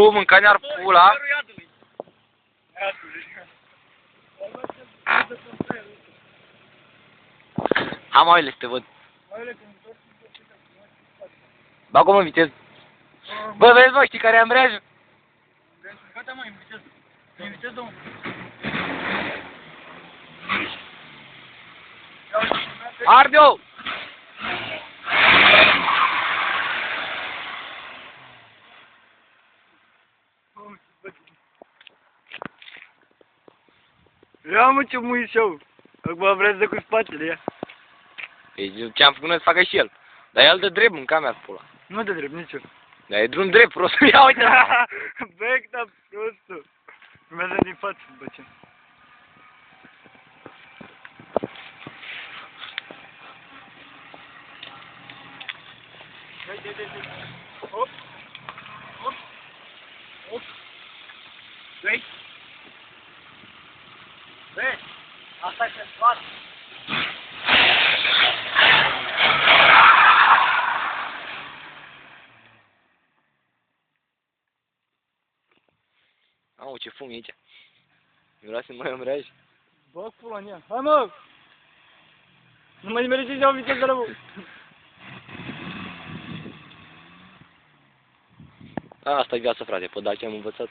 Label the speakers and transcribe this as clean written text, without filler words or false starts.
Speaker 1: Tu mâncani-ar pula. Am oile să te văd. Ba cum în viteză? Bă, vezi mă, știi care am ambreiajul?
Speaker 2: Gata mă, în viteză. În viteză, domnul.
Speaker 1: Arde-o!
Speaker 2: Ia mă ce muișeu. Acum vreți de cu spatele, ia.
Speaker 1: Păi ce-am făcut noi să facă și el. Dar el dă drept mânca mea pula.
Speaker 2: Nu de drept, nici eu.
Speaker 1: Dar e drum drept, prostul. Ia uite!
Speaker 2: Bec, da, prostul. Mergem din față, după ce. Dai. Hop. Hop. Hop. Dai. Dai. Asta e spate.
Speaker 1: Au, ce fum e aici. Miroase mai ambreiaj.
Speaker 2: Bă, pula în ea. Hai mă! Nu mai merge să iau viteză la mă.
Speaker 1: Asta e viața, frate. Pe Dacia am învățat.